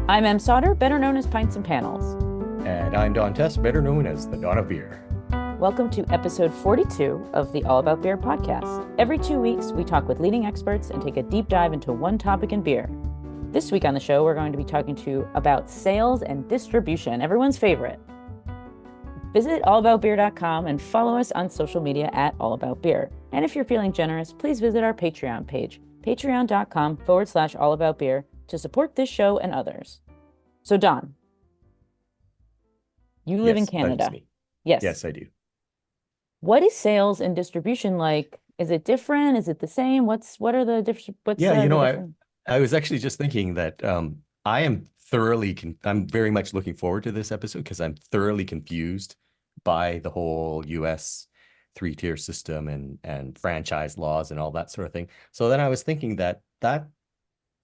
I'm Em Sauter, better known as Pints and Panels. And I'm Don Tess, better known as the Don of Beer. Welcome to episode 42 of the All About Beer podcast. Every 2 weeks, we talk with leading experts and take a deep dive into one topic in beer. This week on the show, we're going to be talking to you about sales and distribution, everyone's favorite. Visit allaboutbeer.com and follow us on social media at allaboutbeer. And if you're feeling generous, please visit our Patreon page, patreon.com/allaboutbeer, to support this show and others. So Don, you live in Canada. That is me. Yes. Yes, I do. What is sales and distribution like? Is it different? Is it the same? What are the different? I was actually just thinking that I am I'm very much looking forward to this episode because I'm thoroughly confused by the whole US three-tier system and franchise laws and all that sort of thing. So then I was thinking that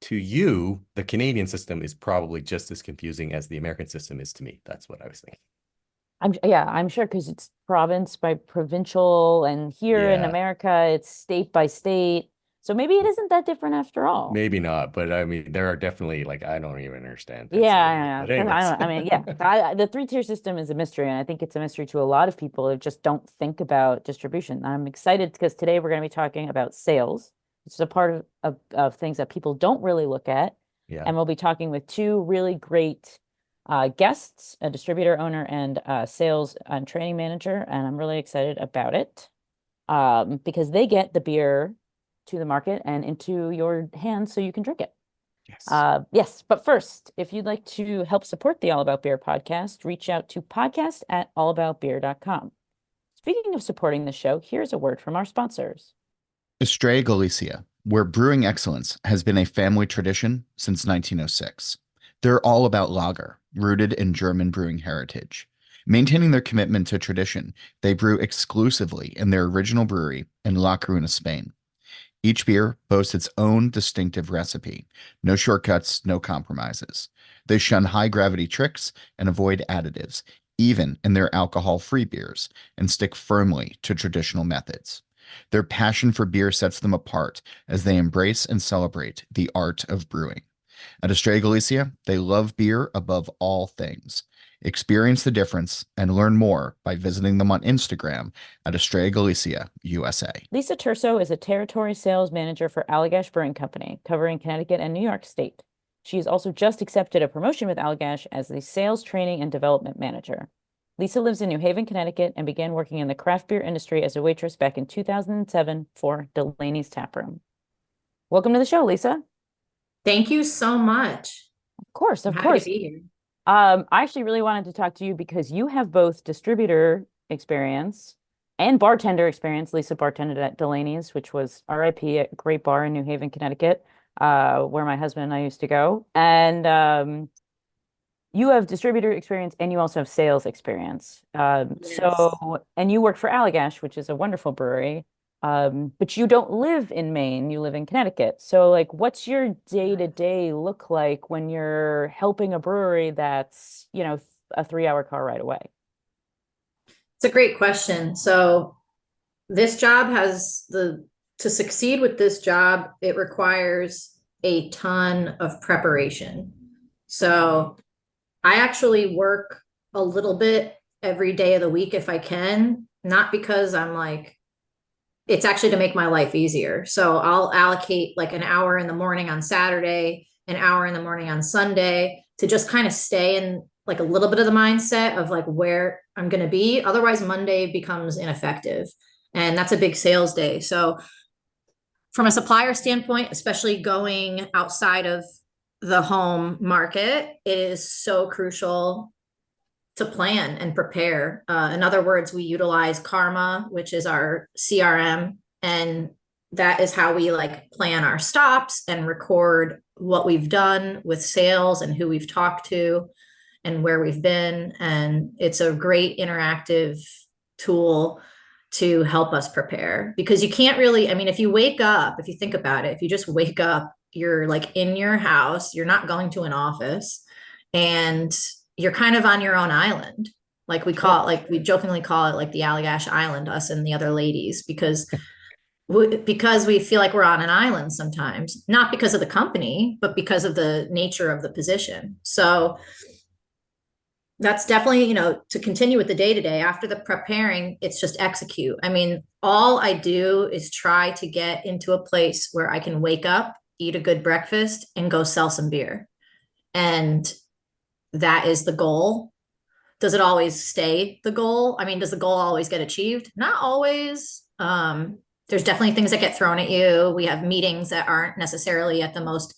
to you, the Canadian system is probably just as confusing as the American system is to me. That's what I was thinking. I'm sure, because it's province by provincial, and here in America, it's state by state. So maybe it isn't that different after all. Maybe not, but I mean, there are definitely, I don't even understand. Yeah. The three-tier system is a mystery, and I think it's a mystery to a lot of people who just don't think about distribution. I'm excited because today we're going to be talking about sales. It's a part of things that people don't really look at. Yeah. And we'll be talking with two really great guests, a distributor owner and a sales and training manager. And I'm really excited about it because they get the beer to the market and into your hands so you can drink it. Yes. But first, if you'd like to help support the All About Beer podcast, reach out to podcast@allaboutbeer.com. Speaking of supporting the show, here's a word from our sponsors. Estrella Galicia, where brewing excellence has been a family tradition since 1906. They're all about lager, rooted in German brewing heritage. Maintaining their commitment to tradition, they brew exclusively in their original brewery in La Coruña, Spain. Each beer boasts its own distinctive recipe. No shortcuts, no compromises. They shun high-gravity tricks and avoid additives, even in their alcohol-free beers, and stick firmly to traditional methods. Their passion for beer sets them apart as they embrace and celebrate the art of brewing. At Estrella Galicia, they love beer above all things. Experience the difference and learn more by visiting them on Instagram at Estrella Galicia, USA. Lisa Turso is a territory sales manager for Allagash Brewing Company, covering Connecticut and New York State. She has also just accepted a promotion with Allagash as the sales training and development manager. Lisa lives in New Haven, Connecticut, and began working in the craft beer industry as a waitress back in 2007 for Delaney's Taproom. Welcome to the show, Lisa. Thank you so much. Of course. I'm happy to be here. I actually really wanted to talk to you because you have both distributor experience and bartender experience. Lisa bartended at Delaney's, which was RIP, a great bar in New Haven, Connecticut, where my husband and I used to go. And you have distributor experience and you also have sales experience. Yes. And you work for Allagash, which is a wonderful brewery. But you don't live in Maine, you live in Connecticut. So what's your day-to-day look like when you're helping a brewery that's, a 3-hour car ride away? It's a great question. So this job to succeed with this job, it requires a ton of preparation. So I actually work a little bit every day of the week if I can, not because it's actually to make my life easier. So I'll allocate an hour in the morning on Saturday, an hour in the morning on Sunday to just kind of stay in a little bit of the mindset of where I'm going to be. Otherwise, Monday becomes ineffective. And that's a big sales day. So from a supplier standpoint, especially going outside of the home market, it is so crucial to plan and prepare. In other words, we utilize Karma, which is our CRM, and that is how we plan our stops and record what we've done with sales and who we've talked to and where we've been. And it's a great interactive tool to help us prepare, because you can't really, if you wake up, if you think about it, if you just wake up, you're in your house, you're not going to an office, and you're kind of on your own island. We jokingly call it the Allagash Island, us and the other ladies, because because we feel like we're on an island sometimes, not because of the company, but because of the nature of the position. So that's definitely, to continue with the day to day after the preparing, it's just execute. I mean, all I do is try to get into a place where I can wake up, eat a good breakfast, and go sell some beer. And that is the goal. Does it always stay the goal? I mean, does the goal always get achieved? Not always. There's definitely things that get thrown at you. We have meetings that aren't necessarily at the most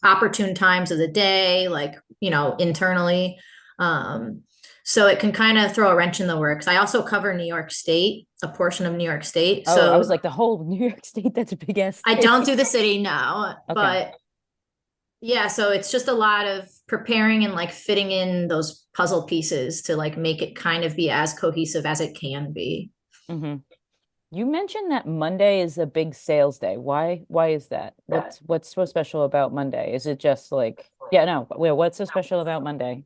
opportune times of the day, like, internally. So it can kind of throw a wrench in the works. I also cover New York State, a portion of New York State. Oh, So I was like, the whole New York State, that's a big ass I state. don't do the city now, Okay. but yeah, so it's just a lot of preparing and like fitting in those puzzle pieces to like make it kind of be as cohesive as it can be. Mm-hmm. You mentioned that Monday is a big sales day. Why is that? What's so special about Monday? Is it just like, what's so special about Monday?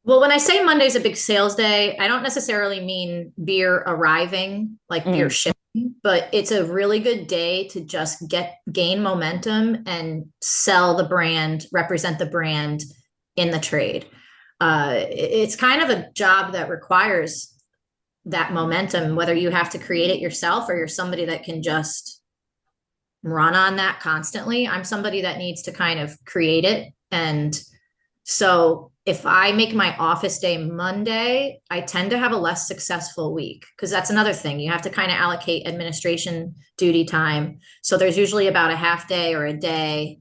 Well, when I say Monday's a big sales day, I don't necessarily mean beer arriving, like beer shipping, but it's a really good day to just gain momentum and sell the brand, represent the brand in the trade. It's kind of a job that requires that momentum, whether you have to create it yourself or you're somebody that can just run on that constantly. I'm somebody that needs to kind of create it. And so if I make my office day Monday, I tend to have a less successful week because that's another thing. You have to kind of allocate administration duty time. So there's usually about a half day or a day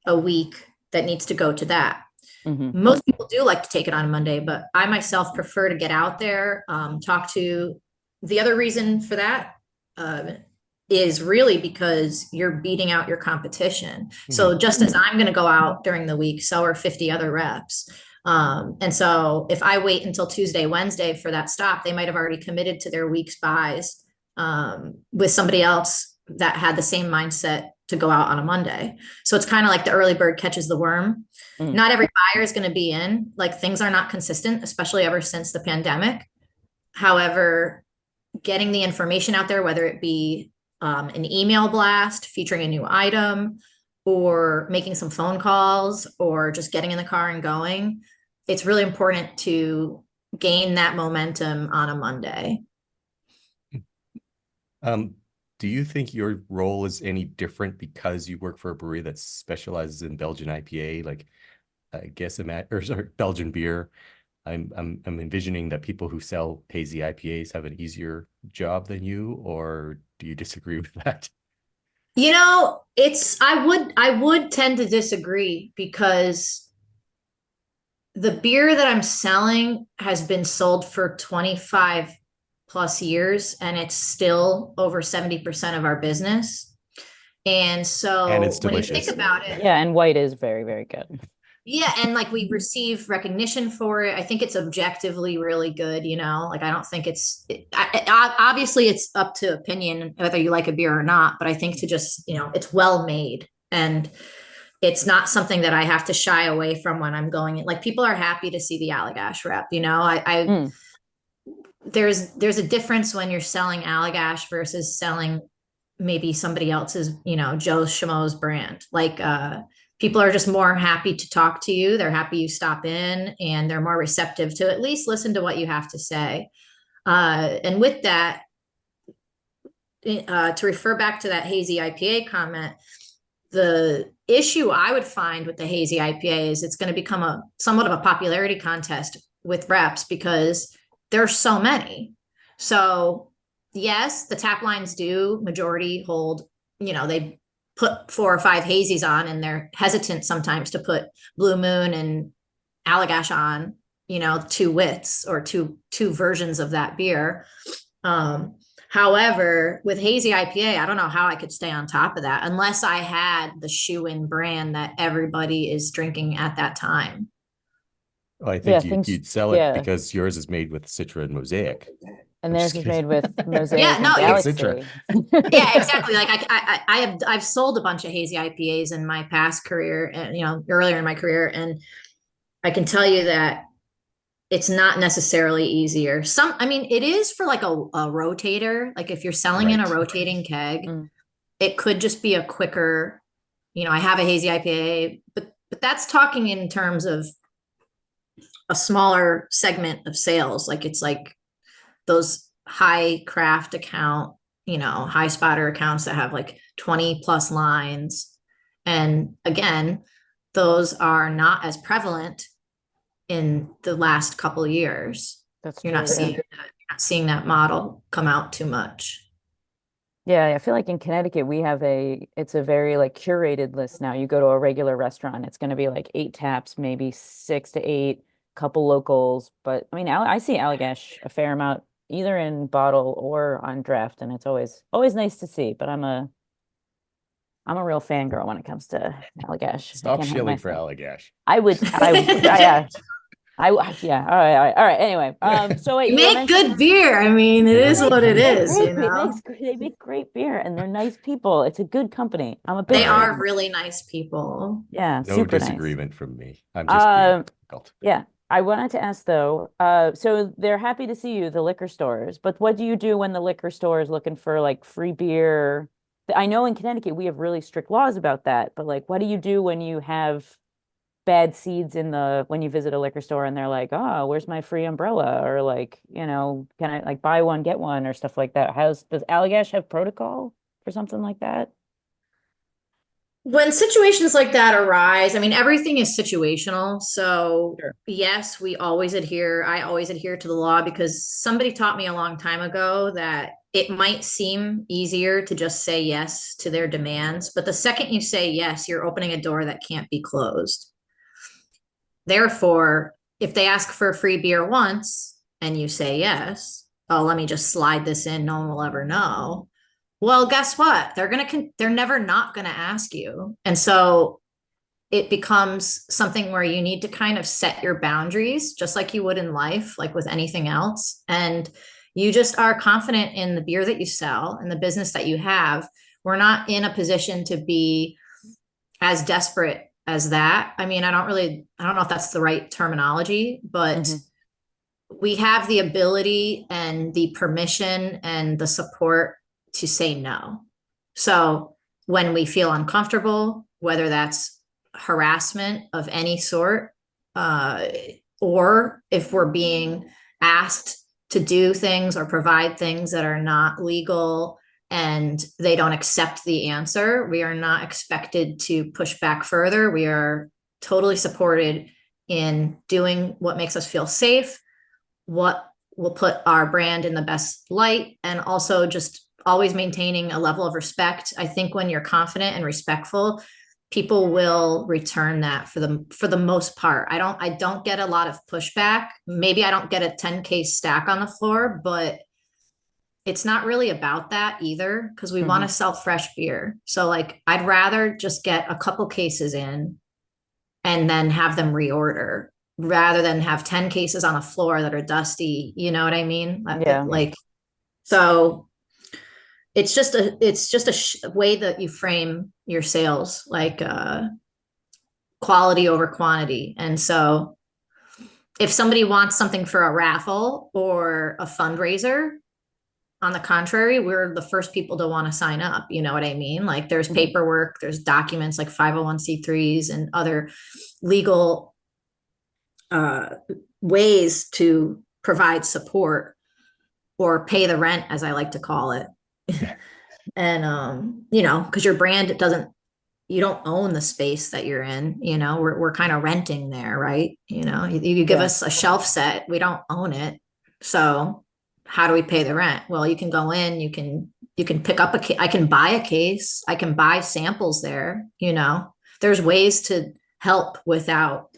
a week that needs to go to that. Mm-hmm. Most people do like to take it on a Monday, but I myself prefer to get out there, talk to. The other reason for that is really because you're beating out your competition. Mm-hmm. So just as I'm going to go out during the week, so are 50 other reps. And so if I wait until Tuesday, Wednesday for that stop, they might have already committed to their week's buys with somebody else that had the same mindset to go out on a Monday. So it's kind of like the early bird catches the worm. Mm. Not every buyer is going to be in. Like things are not consistent, especially ever since the pandemic. However, getting the information out there, whether it be an email blast featuring a new item or making some phone calls or just getting in the car and going, it's really important to gain that momentum on a Monday. Do you think your role is any different because you work for a brewery that specializes in Belgian IPA, like I guess Belgian beer? I'm envisioning that people who sell hazy IPAs have an easier job than you, or do you disagree with that? I would tend to disagree because the beer that I'm selling has been sold for 25 plus years and it's still over 70% of our business. And so it's when you think about it. Yeah, and white is very, very good. Yeah, and like we receive recognition for it. I think it's objectively really good, like I don't think obviously it's up to opinion whether you like a beer or not, but I think to just, it's well made and it's not something that I have to shy away from when I'm going in. Like people are happy to see the Allagash rep, There's a difference when you're selling Allagash versus selling maybe somebody else's, Joe Schmo's brand. Like people are just more happy to talk to you. They're happy you stop in and they're more receptive to at least listen to what you have to say. And with that, to refer back to that hazy IPA comment, the issue I would find with the hazy IPA is it's going to become somewhat of a popularity contest with reps because there's so many. So yes, the tap lines do majority hold, they put 4 or 5 hazies on and they're hesitant sometimes to put Blue Moon and Allagash on, 2 wits or two versions of that beer. However, with hazy IPA, I don't know how I could stay on top of that unless I had the shoe-in brand that everybody is drinking at that time. Well, I think you'd sell it because yours is made with Citra and Mosaic. And theirs is made with Mosaic and Galaxy. Yeah, exactly. Like I've sold a bunch of hazy IPAs in my past career and, earlier in my career. And I can tell you that it's not necessarily easier. I mean, it is for like a rotator. Like if you're selling in a Right. rotating keg, Mm. it could just be a quicker, I have a hazy IPA, but that's talking in terms of a smaller segment of sales. Like it's like those high craft account, high spotter accounts that have like 20 plus lines. And again, those are not as prevalent in the last couple of years. That's You're true. not Yeah. seeing that, you're not seeing that model come out too much. Yeah, I feel like in Connecticut it's a very like curated list now. You go to a regular restaurant, it's going to be like 8 taps, maybe 6 to 8, couple locals. But I mean, I see Allagash a fair amount, either in bottle or on draft, and it's always nice to see. But I'm a real fangirl when it comes to Allagash. I Stop can't help shilling for myself. Allagash. Yeah, all right. Anyway, so wait, You you were make mentioning. good beer. I mean, it is what it is, They make great beer, and they're nice people. It's a good company. I'm a big They Right. are fan. really nice people. Yeah, No super nice. disagreement from me. I'm just being Um, difficult. yeah, I wanted to ask though, so they're happy to see you, the liquor stores, but what do you do when the liquor store is looking for like free beer? I know in Connecticut we have really strict laws about that, but like, what do you do when you have bad seeds when you visit a liquor store and they're like, oh, where's my free umbrella? Or like, can I like buy one, get one or stuff like that? Does Allagash have protocol for something like that? When situations like that arise, I mean, everything is situational. So, Sure. yes, I always adhere to the law because somebody taught me a long time ago that it might seem easier to just say yes to their demands. But the second you say yes, you're opening a door that can't be closed. Therefore, if they ask for a free beer once and you say yes, oh, let me just slide this in, no one will ever know. Well, guess what? They're never not gonna ask you. And so it becomes something where you need to kind of set your boundaries, just like you would in life, like with anything else. And you just are confident in the beer that you sell and the business that you have. We're not in a position to be as desperate as that. I mean, I don't know if that's the right terminology, but Mhm. we have the ability and the permission and the support to say no. So when we feel uncomfortable, whether that's harassment of any sort, or if we're being asked to do things or provide things that are not legal and they don't accept the answer, we are not expected to push back further. We are totally supported in doing what makes us feel safe, what will put our brand in the best light, and also just always maintaining a level of respect. I think when you're confident and respectful, people will return that for the most part. I don't get a lot of pushback. Maybe I don't get a 10 case stack on the floor, but it's not really about that either because we want to sell fresh beer. So like I'd rather just get a couple cases in and then have them reorder rather than have 10 cases on the floor that are dusty. You know what I mean? Yeah. Like, so it's just a way that you frame your sales, like quality over quantity. And so if somebody wants something for a raffle or a fundraiser, on the contrary, we're the first people to want to sign up. You know what I mean? Like there's paperwork, there's documents like 501c3s and other legal ways to provide support or pay the rent, as I like to call it. And because your brand, you don't own the space that you're in. We're kind of renting there, right? You give us a shelf set, we don't own it. So how do we pay the rent? Well, you can go in, you can pick up I can buy a case, I can buy samples there. There's ways to help without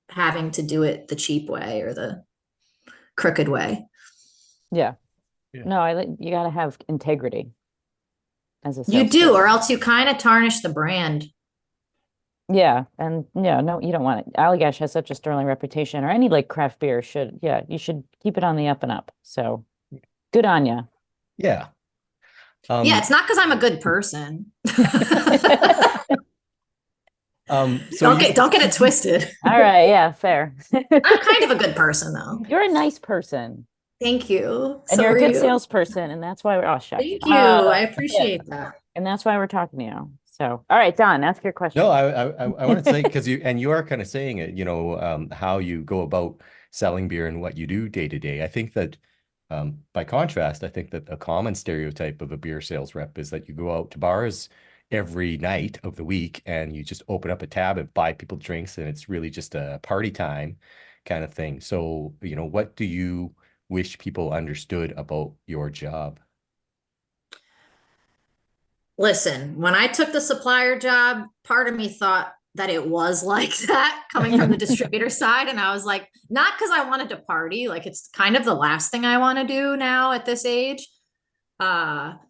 having to do it the cheap way or the crooked way. Yeah. Yeah. No, you got to have integrity as a You do, salesperson. or else you kind of tarnish the brand. Yeah, and yeah, no, you don't want it. Allagash has such a sterling reputation, or any like craft beer you should keep it on the up and up. So good on you. Yeah. Yeah, it's not because I'm a good person. So Don't get it twisted. All right, yeah, fair. I'm kind of a good person though. You're a nice person, Thank you. and So you're a are good you. salesperson, and that's why we're shucks. Thank you. I Yeah, appreciate that. and that's why we're talking to you. So, all right, Don, ask your question. No, I want to say, because you are kind of saying it, how you go about selling beer and what you do day to day. I think that by contrast, I think that a common stereotype of a beer sales rep is that you go out to bars every night of the week and you just open up a tab and buy people drinks, and it's really just a party time kind of thing. So, what do you wish people understood about your job? Listen, when I took the supplier job, part of me thought that it was like that coming from the distributor side. And I was like, not because I wanted to party, like it's kind of the last thing I want to do now at this age. However,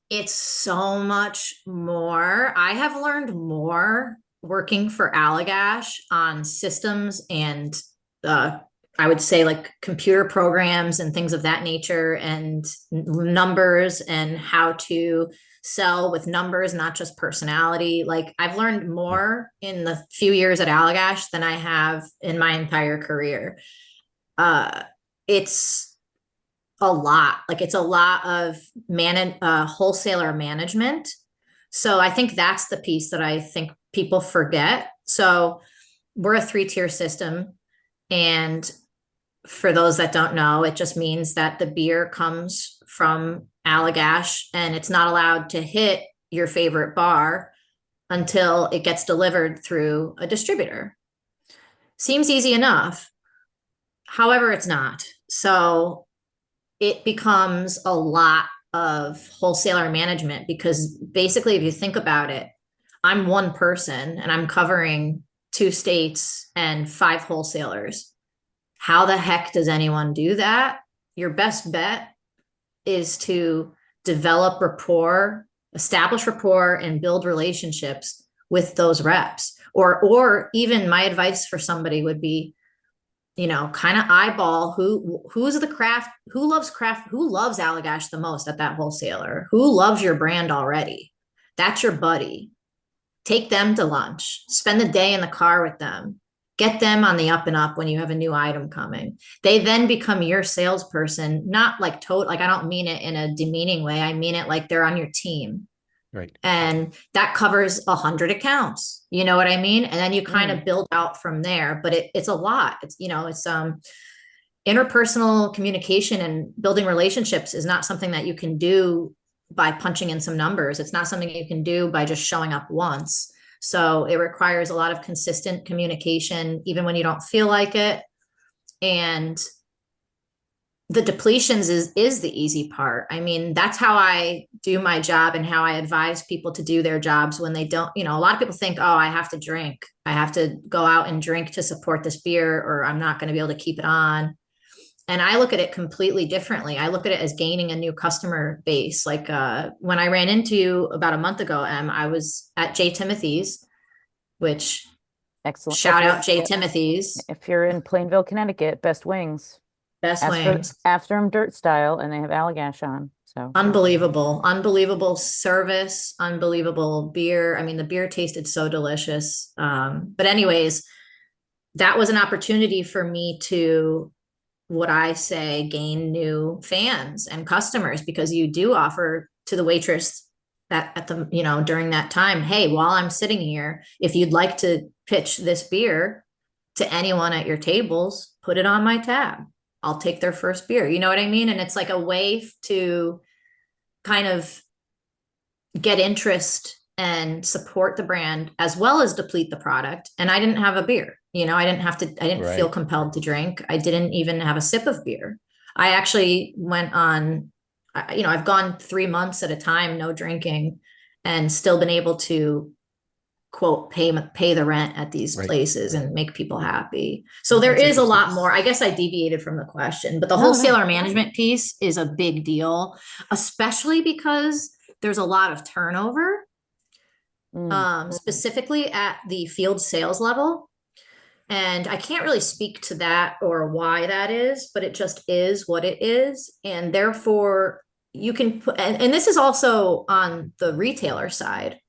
it's so much more. I have learned more working for Allagash on systems and I would say like computer programs and things of that nature, and numbers, and how to sell with numbers, not just personality. Like I've learned more in the few years at Allagash than I have in my entire career. It's a lot. Like it's a lot of wholesaler management. So I think that's the piece that I think people forget. So we're a 3-tier system, and for those that don't know, it just means that the beer comes from Allagash and it's not allowed to hit your favorite bar until it gets delivered through a distributor. Seems easy enough. However, it's not. So it becomes a lot of wholesaler management, because basically, if you think about it, I'm one person and I'm covering 2 states and 5 wholesalers. How the heck does anyone do that? Your best bet is to develop rapport, establish rapport, and build relationships with those reps. Or even my advice for somebody would be, kind of eyeball who's the craft, who loves Allagash the most at that wholesaler, who loves your brand already. That's your buddy. Take them to lunch, spend the day in the car with them. Get them on the up and up when you have a new item coming. They then become your salesperson, not like I don't mean it in a demeaning way. I mean it like they're on your team. Right. And that covers 100 accounts. You know what I mean? And then you kind of build out from there, but it's a lot. It's interpersonal communication and building relationships is not something that you can do by punching in some numbers. It's not something you can do by just showing up once. So it requires a lot of consistent communication, even when you don't feel like it. And the depletions is the easy part. I mean, that's how I do my job and how I advise people to do their jobs when they don't, a lot of people think, oh, I have to drink. I have to go out and drink to support this beer, or I'm not going to be able to keep it on. And I look at it completely differently. I look at it as gaining a new customer base. Like when I ran into you about a month ago, I was at J. Timothy's, which Excellent. Shout out J. Timothy's. If you're in Plainville, Connecticut, best wings. Best wings. After them dirt style, and they have Allagash on. So unbelievable service, unbelievable beer. I mean, the beer tasted so delicious. But anyways, that was an opportunity for me to, what I say, gain new fans and customers, because you do offer to the waitress that at the, during that time, hey, while I'm sitting here, if you'd like to pitch this beer to anyone at your tables, put it on my tab. I'll take their first beer. You know what I mean? And it's like a way to kind of get interest and support the brand as well as deplete the product. And I didn't have a beer. I didn't Right. feel compelled to drink. I didn't even have a sip of beer. I actually went on, I've gone 3 months at a time, no drinking, and still been able to, quote, pay the rent at these Right. places and make people happy. So That's there is a lot interesting. more. I guess I deviated from the question, but the No. wholesaler management piece is a big deal, especially because there's a lot of turnover, specifically at the field sales level. And I can't really speak to that or why that is, but it just is what it is. And therefore you can put, and this is also on the retailer side.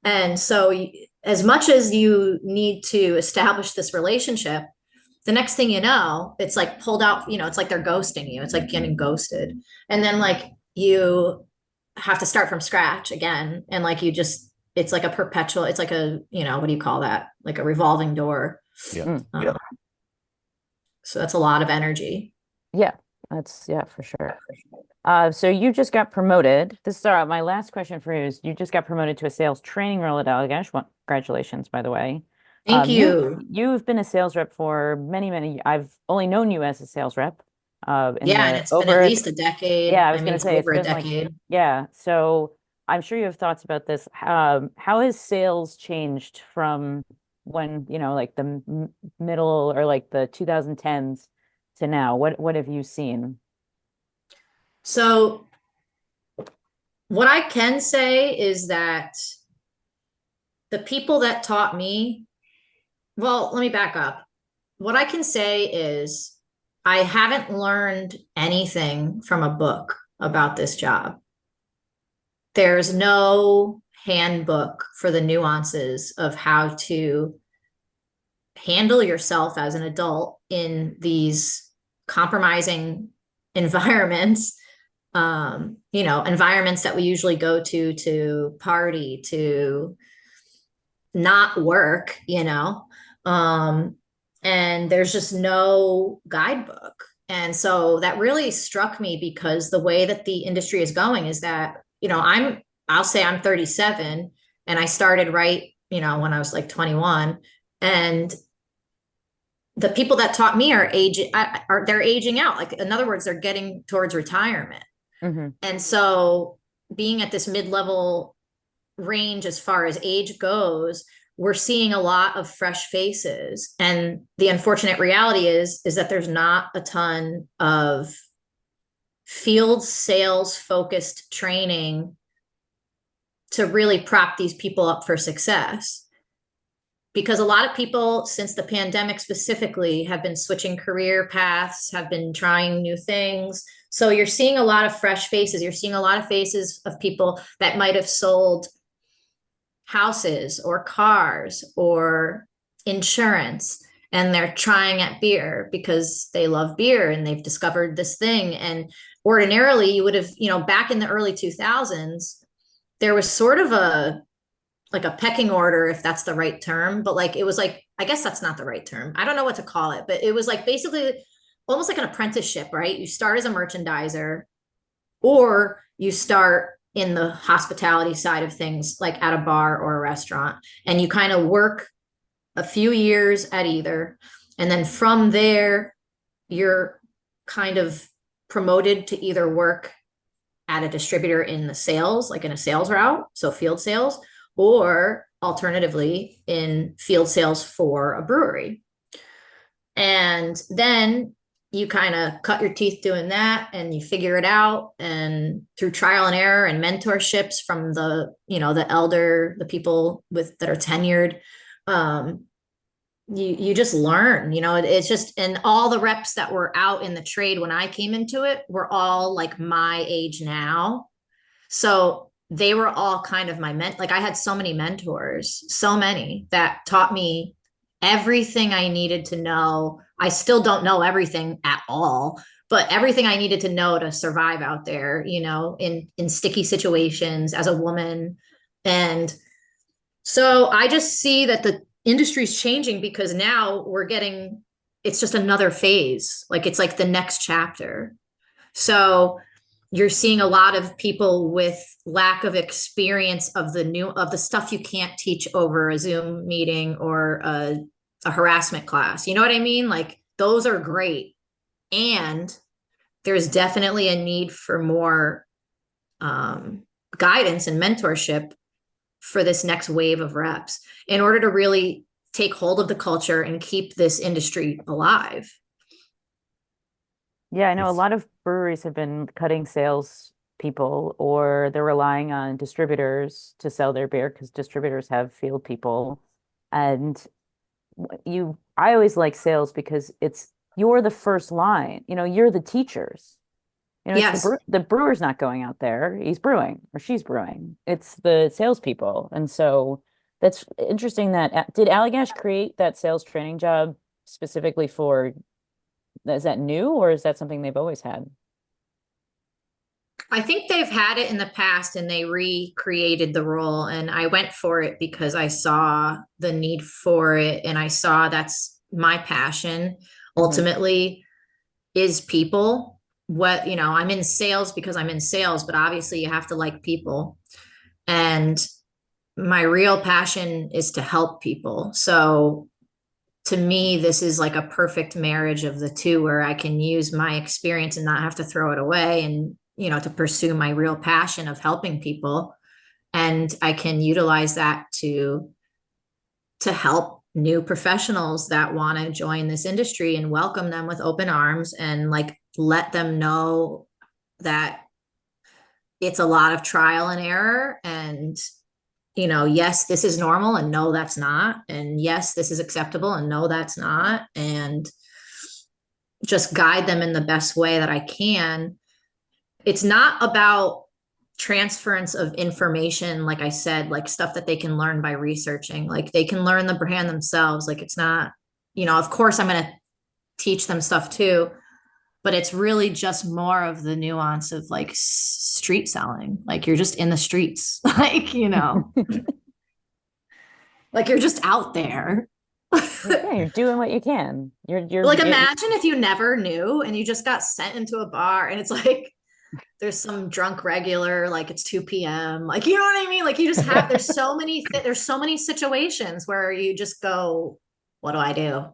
And so as much as you need to establish this relationship, the next thing you know, it's like pulled out, it's like they're ghosting you. It's like getting ghosted. And then like you have to start from scratch again. And like it's like a perpetual, it's like a, what do you call that? Like a revolving door. Yeah. So that's a lot of energy. Yeah, for sure. So you just got promoted. This is my last question for you is you just got promoted to a sales training role at Allagash. Well, congratulations, by the way. Thank you. You've been a sales rep for many, many. I've only known you as a sales rep. And it's been at least a decade. Yeah, I was going to say over a decade. So I'm sure you have thoughts about this. How has sales changed from when, like the middle or like the 2010s to now? What have you seen? So what I can say is that the people that taught me, well, let me back up. What I can say is I haven't learned anything from a book about this job. There's no handbook for the nuances of how to handle yourself as an adult in these compromising environments. Environments that we usually go to party, to not work, and there's just no guidebook. And so that really struck me because the way that the industry is going is that, I'll say I'm 37 and I started right, when I was like 21, and the people that taught me they're aging out. Like, in other words, they're getting towards retirement. Mm-hmm. And so being at this mid-level range as far as age goes, we're seeing a lot of fresh faces. And the unfortunate reality is that there's not a ton of field sales focused training to really prop these people up for success. Because a lot of people, since the pandemic specifically, have been switching career paths, have been trying new things. So you're seeing a lot of fresh faces. You're seeing a lot of faces of people that might have sold houses or cars or insurance, and they're trying at beer because they love beer and they've discovered this thing. And ordinarily you would have, back in the early 2000s, there was sort of a pecking order, if that's the right term, but like, it was like, I guess that's not the right term. I don't know what to call it, but it was like basically almost like an apprenticeship, right? You start as a merchandiser, or you start in the hospitality side of things, like at a bar or a restaurant, and you kind of work a few years at either. And then from there, you're kind of promoted to either work at a distributor in the sales, like in a sales route, so field sales, or alternatively in field sales for a brewery. And then you kind of cut your teeth doing that, and you figure it out, and through trial and error and mentorships from the people that are tenured, you just learn. It's just, and all the reps that were out in the trade when I came into it were all like my age now. So they were all kind of like, I had so many mentors, so many that taught me everything I needed to know. I still don't know everything at all, but everything I needed to know to survive out there, in sticky situations as a woman. And so I just see that the industry's changing, because now it's just another phase. Like, it's like the next chapter. So you're seeing a lot of people with lack of experience of the stuff you can't teach over a Zoom meeting or a harassment class. You know what I mean? Like, those are great. And there's definitely a need for more guidance and mentorship for this next wave of reps in order to really take hold of the culture and keep this industry alive. Yeah, I know a lot of breweries have been cutting sales people, or they're relying on distributors to sell their beer because distributors have field people. And I always like sales because you're the first line, you're the teachers. You know, it's Yes. the brewer's not going out there. He's brewing or she's brewing. It's the salespeople. And so that's interesting that did Allagash create that sales training job specifically for, is that new or is that something they've always had? I think they've had it in the past and they recreated the role. And I went for it because I saw the need for it. And I saw that's my passion ultimately is people. What, I'm in sales because I'm in sales, but obviously you have to like people. And my real passion is to help people. So to me, this is like a perfect marriage of the two where I can use my experience and not have to throw it away and, to pursue my real passion of helping people. And I can utilize that to help new professionals that want to join this industry and welcome them with open arms and like let them know that it's a lot of trial and error and yes, this is normal and no, that's not. And yes, this is acceptable and no, that's not. And just guide them in the best way that I can. It's not about transference of information, like I said, like stuff that they can learn by researching. Like they can learn the brand themselves. Like it's not, of course I'm going to teach them stuff too, but it's really just more of the nuance of like street selling. Like you're just in the streets, like, like you're just out there. Yeah, you're doing what you can. You're like, imagine if you never knew and you just got sent into a bar and it's like, there's some drunk regular, like it's 2 p.m. Like, you know what I mean? Like you just have, there's so many situations where you just go, what do I do?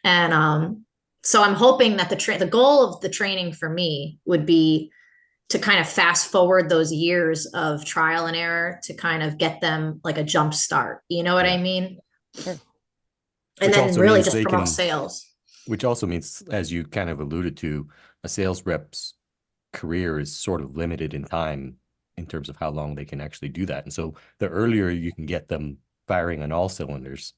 And, so I'm hoping that the goal of the training for me would be to kind of fast forward those years of trial and error to kind of get them like a jump start. You know what I mean? Sure. And then really just promote sales. Which also means, as you kind of alluded to, a sales rep's career is sort of limited in time in terms of how long they can actually do that. And so the earlier you can get them firing on all cylinders.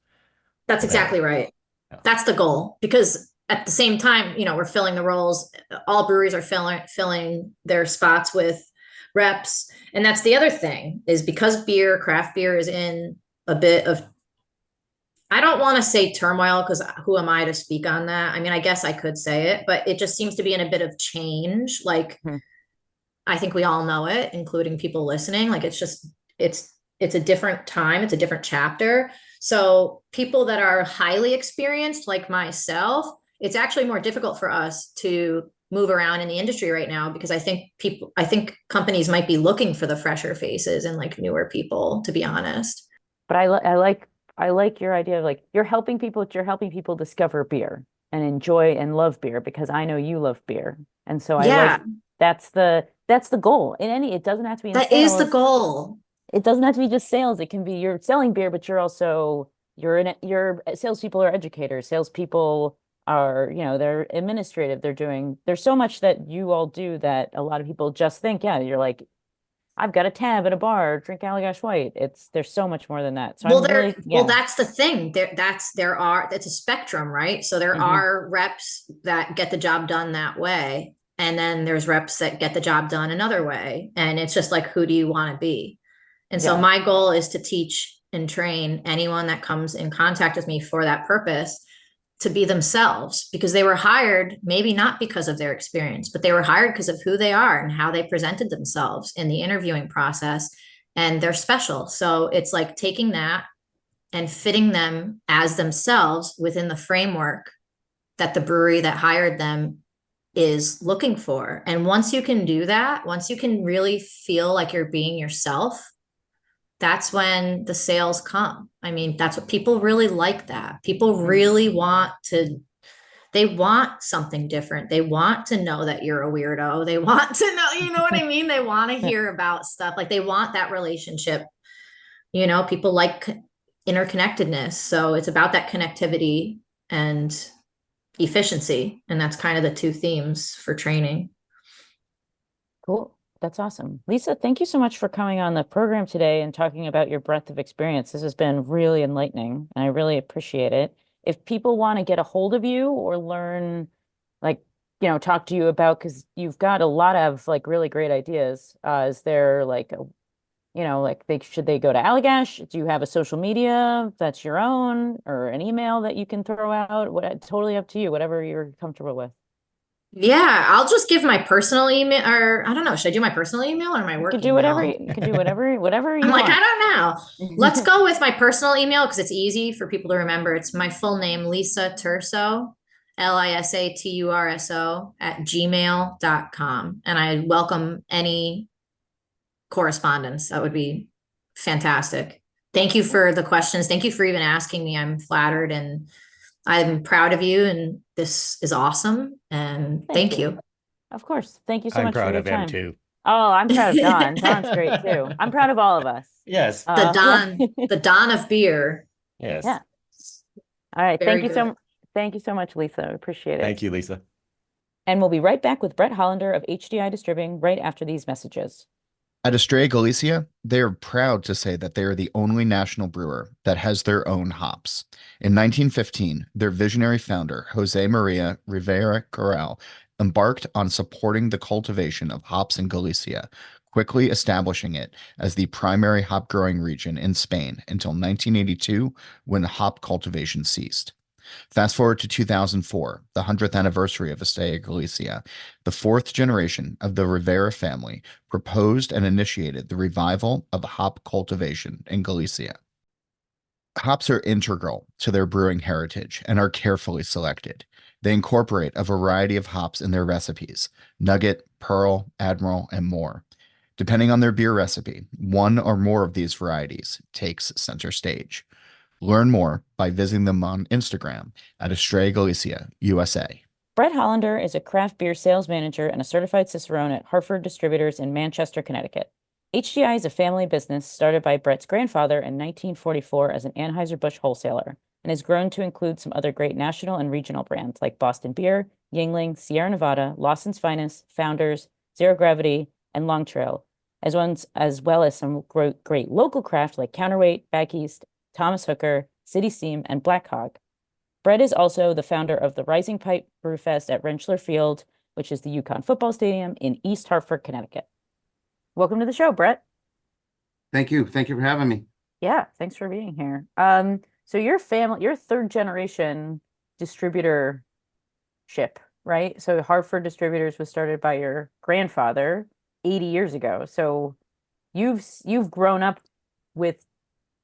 That's exactly right. Yeah. That's the goal, because at the same time, we're filling the roles. All breweries are filling their spots with reps. And that's the other thing, is because craft beer is in a bit of, I don't want to say turmoil, because who am I to speak on that? I mean, I guess I could say it, but it just seems to be in a bit of change. Like, I think we all know it, including people listening. Like, it's a different time. It's a different chapter. So people that are highly experienced, like myself, it's actually more difficult for us to move around in the industry right now, because I think companies might be looking for the fresher faces and like newer people, to be honest. But I like your idea of like, you're helping people discover beer and enjoy and love beer, because I know you love beer. And so like, that's the goal it doesn't have to be in that sales. Is the goal. It doesn't have to be just sales. It can be you're selling beer, but you're also, your salespeople are educators. Salespeople are, they're administrative. There's so much that you all do that a lot of people just think, yeah, you're like, I've got a tab at a bar, drink Allagash White. There's so much more than that. So well, that's the thing. It's a spectrum, right? So there are reps that get the job done that way. And then there's reps that get the job done another way. And it's just like, who do you want to be? And so my goal is to teach and train anyone that comes in contact with me for that purpose to be themselves, because they were hired, maybe not because of their experience, but they were hired because of who they are and how they presented themselves in the interviewing process. And they're special. So it's like taking that and fitting them as themselves within the framework that the brewery that hired them is looking for. And once you can do that, once you can really feel like you're being yourself, that's when the sales come. I mean, that's what people really like. That people really they want something different. They want to know that you're a weirdo. They want to know, you know what I mean? They want to hear about stuff. Like they want that relationship. People like interconnectedness. So it's about that connectivity and efficiency. And that's kind of the two themes for training. Cool. That's awesome. Lisa, thank you so much for coming on the program today and talking about your breadth of experience. This has been really enlightening, and I really appreciate it. If people want to get a hold of you or learn like talk to you about, because you've got a lot of like really great ideas. Is there like like should they go to Allagash? Do you have a social media that's your own or an email that you can throw out? What totally up to you, whatever you're comfortable with. Yeah, I'll just give my personal email, or I don't know, should I do my personal email or my You work could do whatever email? you can do whatever I'm you like, I want. don't know. Let's go with my personal email because it's easy for people to remember. It's my full name, Lisa Turso, LISATURSO @gmail.com. And I welcome any correspondence. That would be fantastic. Thank you for the questions. Thank you for even asking me. I'm flattered and I'm proud of you. And this is awesome. And Thank thank you. you. Of course. Thank you so I'm much for proud your of them time. too. Oh, I'm proud of Don. Don's great too. I'm proud of all of us. Yes. Yeah. The Don of beer. Yes. Yeah. All right. Very good. Thank you so much, Lisa. I appreciate it. Thank you, Lisa. And we'll be right back with Brett Hollander of HDI Distributing right after these messages. At Estrella Galicia, they are proud to say that they are the only national brewer that has their own hops. In 1915, their visionary founder, Jose Maria Rivera Corral, embarked on supporting the cultivation of hops in Galicia, quickly establishing it as the primary hop growing region in Spain until 1982, when hop cultivation ceased. Fast forward to 2004, the 100th anniversary of Estrella Galicia. The fourth generation of the Rivera family proposed and initiated the revival of hop cultivation in Galicia. Hops are integral to their brewing heritage and are carefully selected. They incorporate a variety of hops in their recipes: Nugget, Pearl, Admiral, and more. Depending on their beer recipe, one or more of these varieties takes center stage. Learn more by visiting them on Instagram at Estrella Galicia, USA. Brett Hollander is a craft beer sales manager and a certified Cicerone at Hartford Distributors in Manchester, Connecticut. HDI is a family business started by Brett's grandfather in 1944 as an Anheuser-Busch wholesaler and has grown to include some other great national and regional brands like Boston Beer, Yingling, Sierra Nevada, Lawson's Finest, Founders, Zero Gravity, and Long Trail, as well as some great local craft like Counterweight, Back East, Thomas Hooker, City Steam, and Black Hog. Brett is also the founder of the Rising Pipe Brewfest at Rentschler Field, which is the Yukon football stadium in East Hartford, Connecticut. Welcome to the show, Brett. Thank you. Thank you for having me. Yeah, thanks for being here. So your third generation distributorship, right? So Hartford Distributors was started by your grandfather 80 years ago. So you've grown up with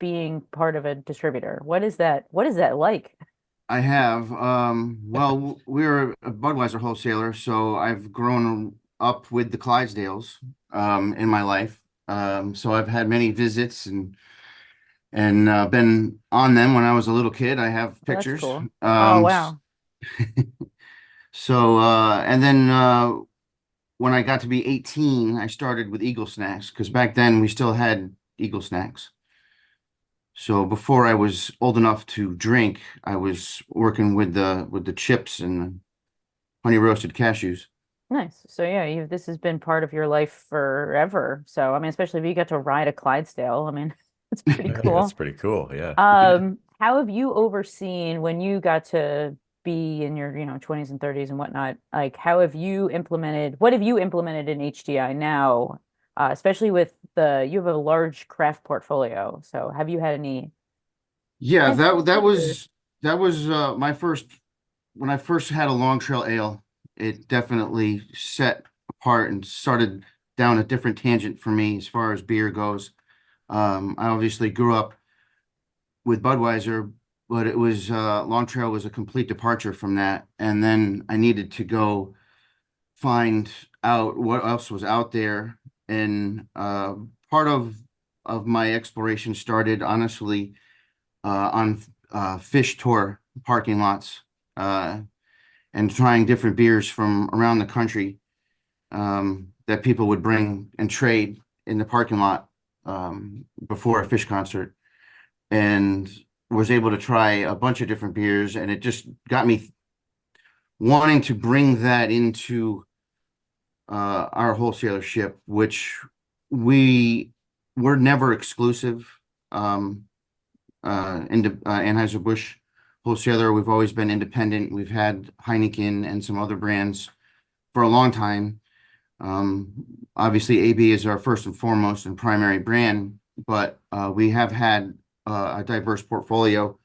being part of a distributor. What is that like? I have. Well, we're a Budweiser wholesaler, so I've grown up with the Clydesdales in my life. So I've had many visits and been on them when I was a little kid. I have Well, that's pictures. cool. Oh, wow. So and then when I got to be 18, I started with Eagle Snacks because back then we still had Eagle Snacks. So before I was old enough to drink, I was working with the chips and the honey roasted cashews. Nice. So yeah, this has been part of your life forever. So I mean, especially if you get to ride a Clydesdale, I mean, it's pretty Yeah, cool. that's pretty cool. Yeah. How have you overseen when you got to be in your, 20s and 30s and whatnot? Like, what have you implemented in HDI now, especially with you have a large craft portfolio. So have you had any? Yeah, that influences was my first when I first had a Long Trail Ale. It definitely set apart and started down a different tangent for me as far as beer goes. I obviously grew up with Budweiser, but it was Long Trail was a complete departure from that. And then I needed to go find out what else was out there. And part of my exploration started honestly on fish tour parking lots and trying different beers from around the country that people would bring and trade in the parking lot before a fish concert, and was able to try a bunch of different beers, and it just got me wanting to bring that into our wholesalership, which we were never exclusive. Anheuser-Busch wholesaler, we've always been independent. We've had Heineken and some other brands for a long time. Obviously, AB is our first and foremost and primary brand, but we have had a diverse portfolio,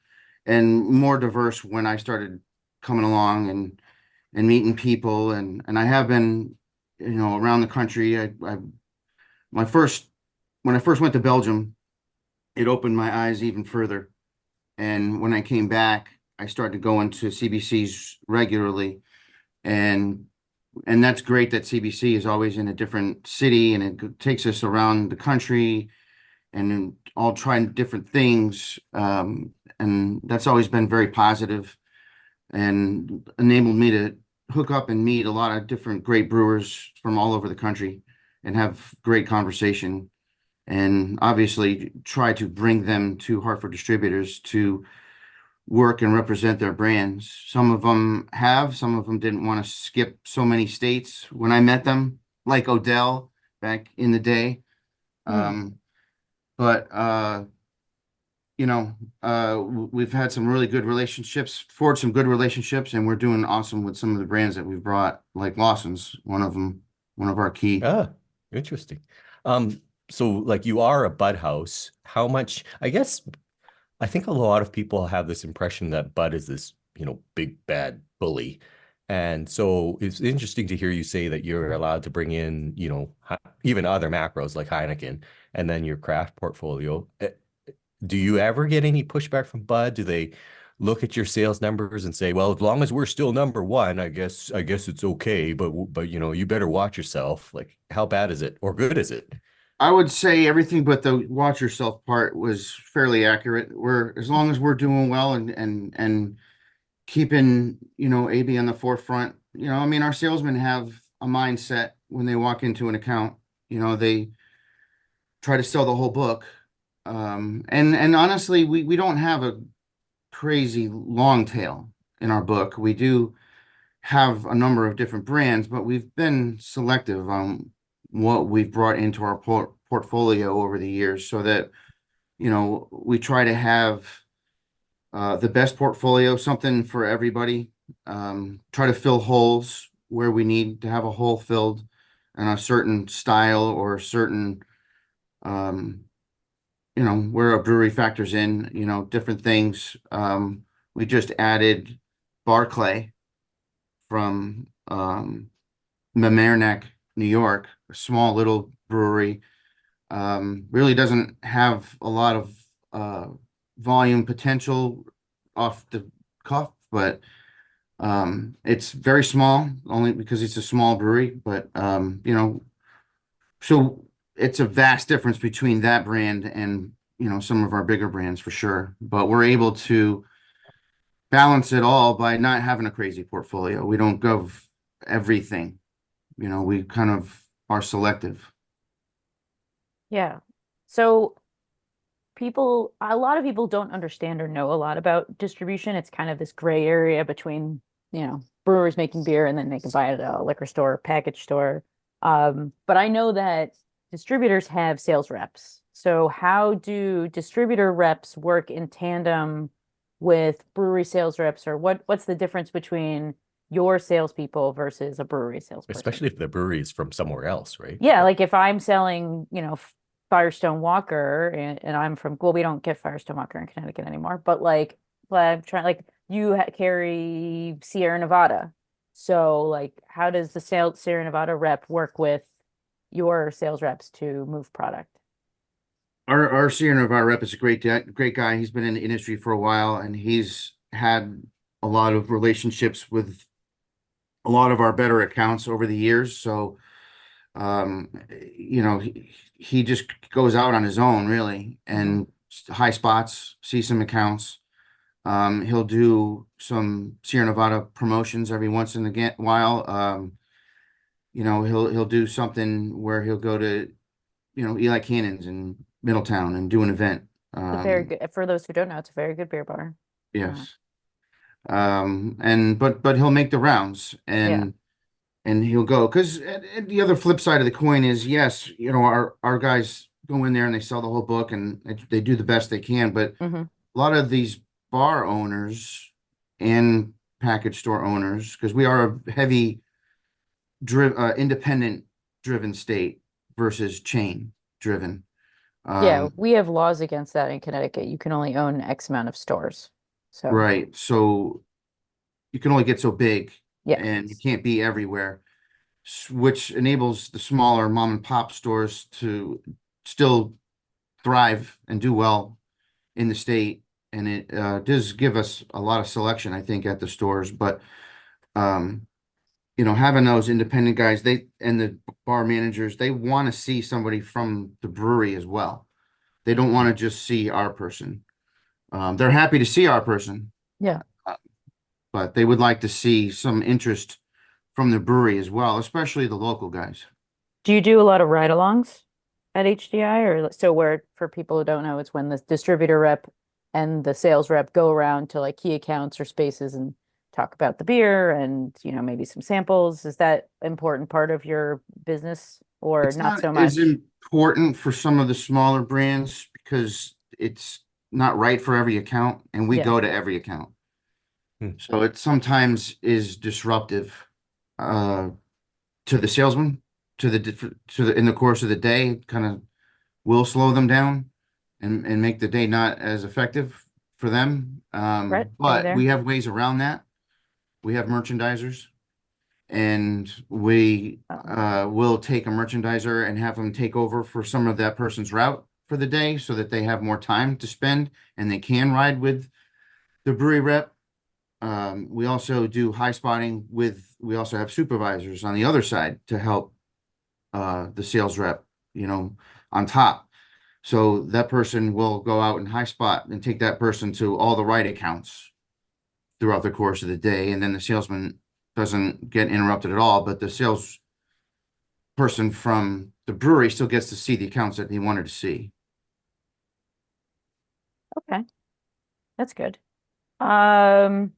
and more diverse when I started coming along and meeting people, and I have been, around the country. My first when I first went to Belgium, it opened my eyes even further. And when I came back, I started going to CBCs regularly, and that's great that CBC is always in a different city, and it takes us around the country and all trying different things. And that's always been very positive and enabled me to hook up and meet a lot of different great brewers from all over the country and have great conversation, and obviously try to bring them to Hartford distributors to work and represent their brands. Some of them have, some of them didn't want to skip so many states when I met them, like Odell back in the day. But we've had some really good relationships, forged some good relationships, and we're doing awesome with some of the brands that we've brought, like Lawson's, one of them, one of our key. Interesting. So like you are a bud house. How much, I think a lot of people have this impression that Bud is this, big bad bully. And so it's interesting to hear you say that you're allowed to bring in, even other macros like Heineken and then your craft portfolio. Do you ever get any pushback from Bud? Do they look at your sales numbers and say, well, as long as we're still number one, I guess it's okay, but you better watch yourself. Like, how bad is it or good is it? I would say everything but the watch yourself part was fairly accurate. As long as we're doing well and keeping, AB on the forefront, our salesmen have a mindset when they walk into an account. They try to sell the whole book. And honestly, we don't have a crazy long tail in our book. We do have a number of different brands, but we've been selective on what we've brought into our portfolio over the years, so that we try to have the best portfolio, something for everybody. Try to fill holes where we need to have a hole filled in a certain style or a certain where a brewery factors in different things. We just added Barclay from Mamaroneck, New York, a small little brewery. Really doesn't have a lot of volume potential off the cuff, but it's very small only because it's a small brewery. But so it's a vast difference between that brand and some of our bigger brands for sure. But we're able to balance it all by not having a crazy portfolio. We don't go everything. We kind of are selective. Yeah. So a lot of people don't understand or know a lot about distribution. It's kind of this gray area between, brewers making beer and then they can buy it at a liquor store, package store. But I know that distributors have sales reps. So how do distributor reps work in tandem with brewery sales reps, or what's the difference between your salespeople versus a brewery salesperson? Especially if the brewery is from somewhere else, right? Yeah, like if I'm selling, Firestone Walker and I'm from, well, we don't get Firestone Walker in Connecticut anymore, but I'm trying, like you carry Sierra Nevada. So like, how does the Sierra Nevada rep work with your sales reps to move product? Our Sierra Nevada rep is a great guy. He's been in the industry for a while, and he's had a lot of relationships with a lot of our better accounts over the years. So, he just goes out on his own really, and high spots, see some accounts. He'll do some Sierra Nevada promotions every once in a while. He'll do something where he'll go to, Eli Cannon's in Middletown and do an event. Very good. For those who don't know, it's a very good beer bar. Yes. But he'll make the rounds and he'll go, because the other flip side of the coin is, yes, our guys go in there and they sell the whole book and they do the best they can, but a lot of these bar owners and package store owners, because we are a heavy independent driven state versus chain driven. Yeah, we have laws against that in Connecticut. You can only own X amount of stores. So, Right. So you can only get so big yeah, and you can't be everywhere, which enables the smaller mom and pop stores to still thrive and do well in the state. And it does give us a lot of selection, I think, at the stores. But um, having those independent guys, and the bar managers, they want to see somebody from the brewery as well. They don't want to just see our person. They're happy to see our person, yeah. but they would like to see some interest from the brewery as well, especially the local guys. Do you do a lot of ride-alongs at HDI, or so where for people who don't know, it's when the distributor rep and the sales rep go around to like key accounts or spaces and talk about the beer and maybe some samples. Is that important part of your business or It's not not so as much? important for some of the smaller brands because it's not right for every account, and we Yeah, go to every account. Hmm. So it sometimes is disruptive uh, to the salesman, in the course of the day, kind of will slow them down and make the day not as effective for them. Brett, are you But there? we have ways around that. We have merchandisers, and we Oh, will take a merchandiser and have them take over for some of that person's route for the day so that they have more time to spend and they can ride with the brewery rep. We also do high spotting we also have supervisors on the other side to help the sales rep, on top. So that person will go out and high spot and take that person to all the right accounts throughout the course of the day. And then the salesman doesn't get interrupted at all, but the sales person from the brewery still gets to see the accounts that he wanted to see. okay, that's good. Um,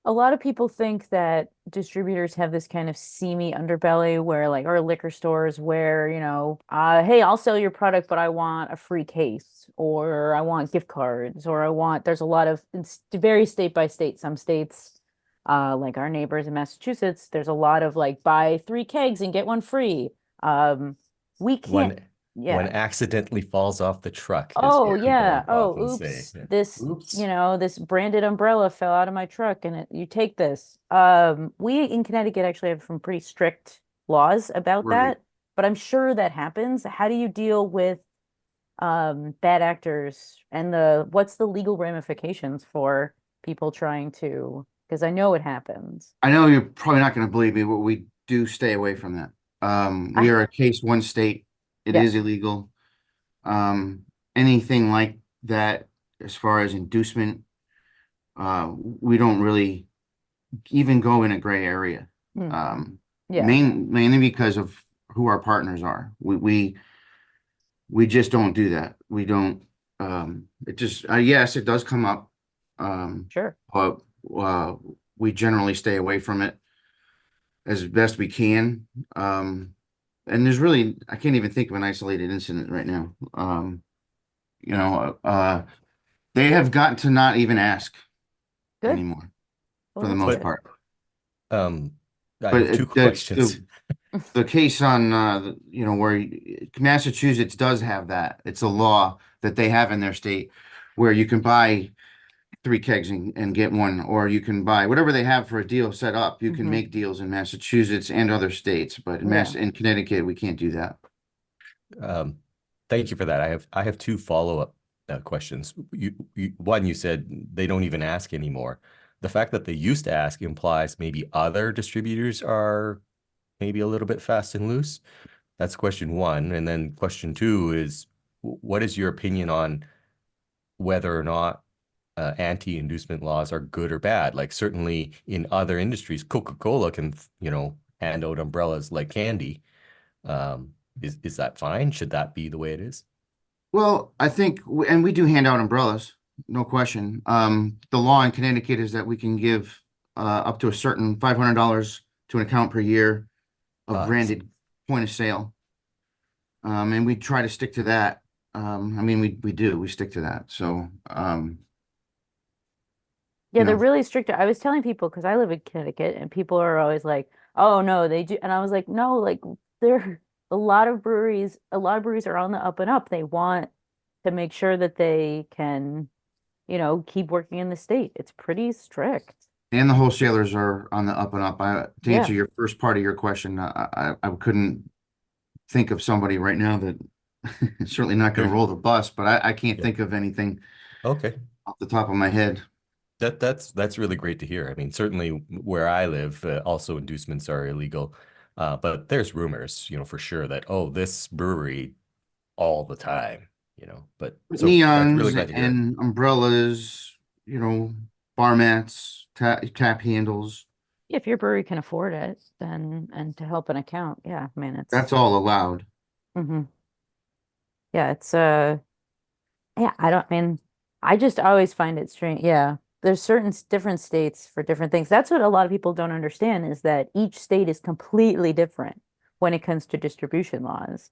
a lot of people think that distributors have this kind of seamy underbelly where like or liquor stores where, hey, I'll sell your product, but I want a free case or I want gift cards or there's a lot of it's very state by state. Some states, like our neighbors in Massachusetts, there's a lot of like buy 3 kegs and get one free. Um, we can't, One one yeah. accidentally falls off the truck is Oh what people yeah. Oh, often say. oops. Yeah. This, Oops. this branded umbrella fell out of my truck and you take this. We in Connecticut actually have some pretty strict laws about Right. that, but I'm sure that happens. How do you deal with bad actors and what's the legal ramifications for people trying to, because I know it happens. I know you're probably not going to believe me, but we do stay away from that. We I are a case one state. It yeah. is illegal. Um, Anything like that, as far as inducement, we don't really even go in a gray area. Hmm. Um, Yeah. Mainly because of who our partners are. We just don't do that. We don't. It just yes, it does come up, Sure. but we generally stay away from it as best we can. And I can't even think of an isolated incident right now. You know, they have gotten to not even ask Good. anymore Well, for the that's most But good. part. I But have two questions. the case on where Massachusetts does have that. It's a law that they have in their state where you can buy 3 kegs and get one, or you can buy whatever they have for a deal set up. You can Hmm. make deals in Massachusetts and other states, but Yeah. In Connecticut, we can't do that. Um, Thank you for that. I have two follow-up questions. One, you said they don't even ask anymore. The fact that they used to ask implies maybe other distributors are maybe a little bit fast and loose. That's question one. And then question two is, what is your opinion on whether or not anti-inducement laws are good or bad? Like certainly in other industries, Coca-Cola can, hand out umbrellas like candy. Is that fine? Should that be the way it is? Well, I think, and we do hand out umbrellas, no question. The law in Connecticut is that we can give up to a certain $500 to an account per year of I see. branded point of sale. And we try to stick to that. I mean, we stick to that. So, Yeah, you they're know, really strict. I was telling people because I live in Connecticut and people are always like, oh no, they do. And I was like, no, like there a lot of breweries are on the up and up. They want to make sure that they can, keep working in the state. It's pretty strict. And the wholesalers are on the up and up. To answer Yeah. your first part of your question, I couldn't think of somebody right now that certainly not going to Sure. roll the bus, but I can't Yeah. think of anything Okay. off the top of my head. That's really great to hear. I mean, certainly where I live, also inducements are illegal, but there's rumors, for sure that this brewery all the time, But so that's really Neons glad to hear it. and umbrellas, you know, bar mats, tap handles, If your brewery can afford it, then and to help an account, yeah, man, that's all allowed. yeah, it's yeah, I mean, I just always find it strange. Yeah, there's certain different states for different things. That's what a lot of people don't understand is that each state is completely different when it comes to distribution laws.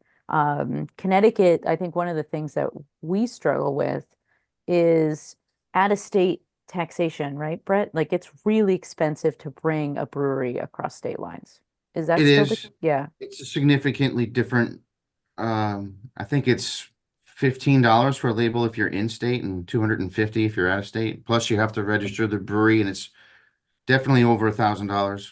Connecticut, I think one of the things that we struggle with is out-of-state taxation, right, Brett? Like it's really expensive to bring a brewery across state lines. Is that It still the, is, yeah. it's a significantly different, I think it's $15 for a label if you're in state and 250 if you're out of state. Plus you have to register the brewery and it's definitely over $1,000.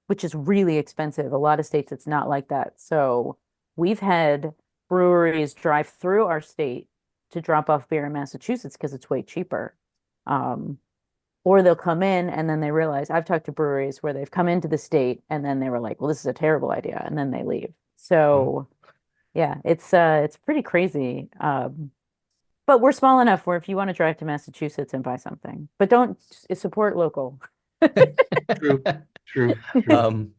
Which is really expensive. A lot of states, it's not like that. So we've had breweries drive through our state to drop off beer in Massachusetts because it's way cheaper. Um, or they'll come in and then they realize I've talked to breweries where they've come into the state and then they were like, well, this is a terrible idea, and then they leave. Mhm. So yeah, it's pretty crazy. But we're small enough where if you want to drive to Massachusetts and buy something, but don't support local. True, true, true. Um,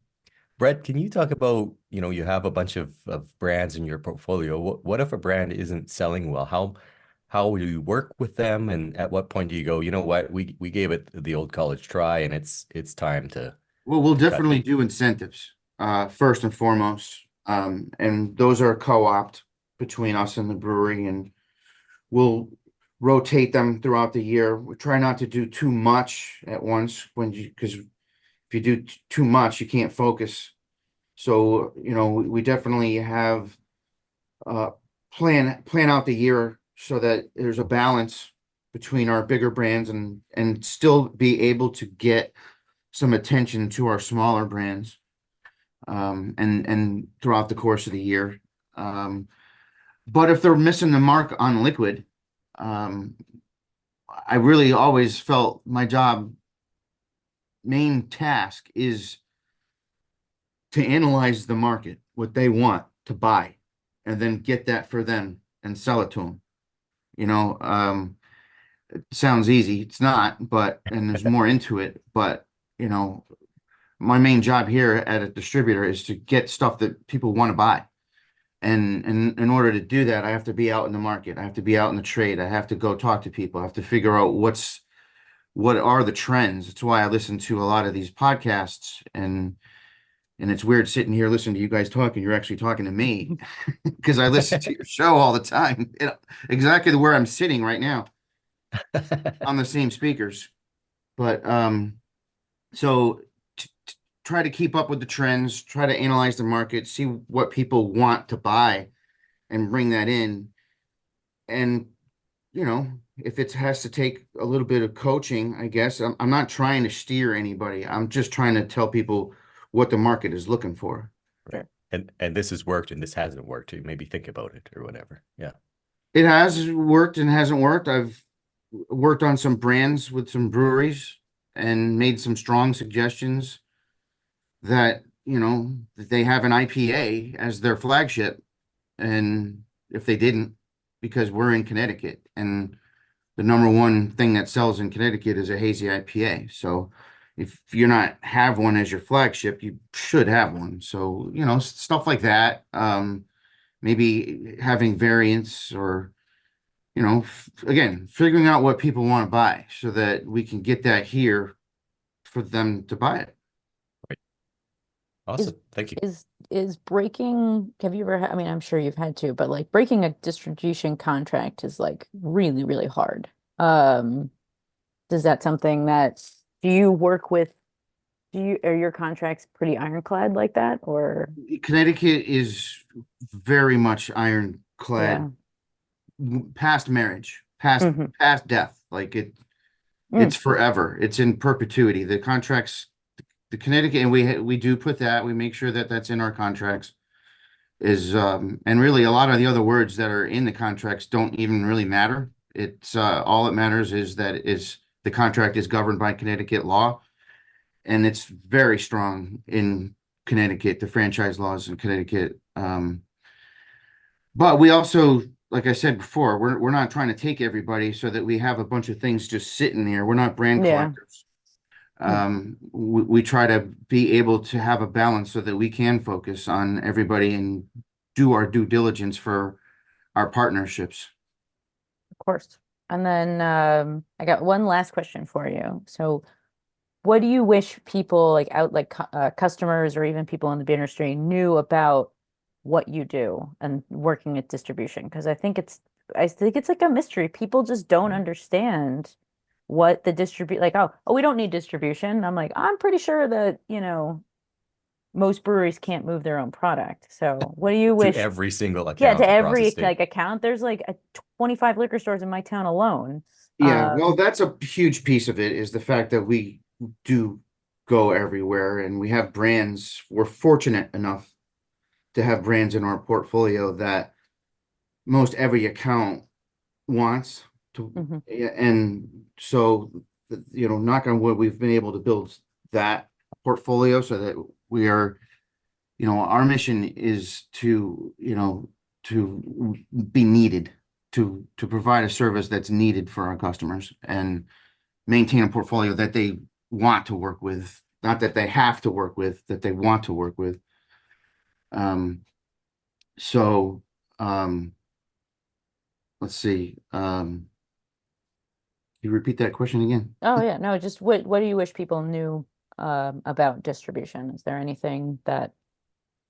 Brett, can you talk about, you have a bunch of brands in your portfolio. What if a brand isn't selling well? How will you work with them? And at what point do you go, you know what, we gave it the old college try and it's time Well, we'll to cut definitely bait. do incentives, first and foremost. And those are co-opt between us and the brewery, and we'll rotate them throughout the year. We try not to do too much at once because if you do too much, you can't focus. So, we definitely have uh plan out the year so that there's a balance between our bigger brands and still be able to get some attention to our smaller brands and throughout the course of the year. But if they're missing the mark on liquid, um, I really always felt my main task is to analyze the market, what they want to buy, and then get that for them and sell it to them. It sounds easy. It's not, and there's more into it, but you know, my main job here at a distributor is to get stuff that people want to buy. And in order to do that, I have to be out in the market. I have to be out in the trade. I have to go talk to people. I have to figure out what are the trends. That's why I listen to a lot of these podcasts and it's weird sitting here listening to you guys talking. You're actually talking to me because I listen to your show all the time. Exactly where I'm sitting right now on the same speakers. But so try to keep up with the trends, try to analyze the market, see what people want to buy and bring that in. And, if it has to take a little bit of coaching, I guess I'm not trying to steer anybody. I'm just trying to tell people what the market is looking for. Right. And this has worked and this hasn't worked. Maybe think about it or whatever. Yeah. It has worked and hasn't worked. I've worked on some brands with some breweries and made some strong suggestions that, that they have an IPA as their flagship. And if they didn't, because we're in Connecticut and the number one thing that sells in Connecticut is a hazy IPA. So if you're not have one as your flagship, you should have one. So, stuff like that. Maybe having variants or, again, figuring out what people want to buy so that we can get that here for them to buy it. Right. Is Awesome. Thank you. is breaking, have you ever I mean, I'm sure you've had to, but like breaking a distribution contract is like really, really hard. Does that something that do you work with are your contracts pretty ironclad like that, or Connecticut is very much ironclad, past marriage, hmm past death. Like it's forever. It's in perpetuity. The contracts, the Connecticut, and we do put that. We make sure that that's in our contracts. And really a lot of the other words that are in the contracts don't even really matter. It's all that matters is that is the contract is governed by Connecticut law, and it's very strong in Connecticut, the franchise laws in Connecticut. But we also, like I said before, we're not trying to take everybody so that we have a bunch of things just sitting there. We're not brand Yeah. collectors. We try to be able to have a balance so that we can focus on everybody and do our due diligence for our partnerships. Of course. And then I got one last question for you. So, what do you wish people customers or even people in the beer industry knew about what you do and working at distribution? Because I think it's like a mystery. People just don't understand what the oh, we don't need distribution. I'm like, I'm pretty sure that, most breweries can't move their own product. So what do you To wish? every single Yeah, account to across the every state. account, there's 25 liquor stores in my town alone. Yeah, well, that's a huge piece of it is the fact that we do go everywhere and we have brands. We're fortunate enough to have brands in our portfolio that most every account wants to. Mhm. And so, knock on wood, we've been able to build that portfolio so that we are, our mission is to, to be needed, to provide a service that's needed for our customers and maintain a portfolio that they want to work with, not that they have to work with, that they want to work with. So, let's see. You repeat that question again? Oh yeah, no, just what do you wish people knew about distribution? Is there anything that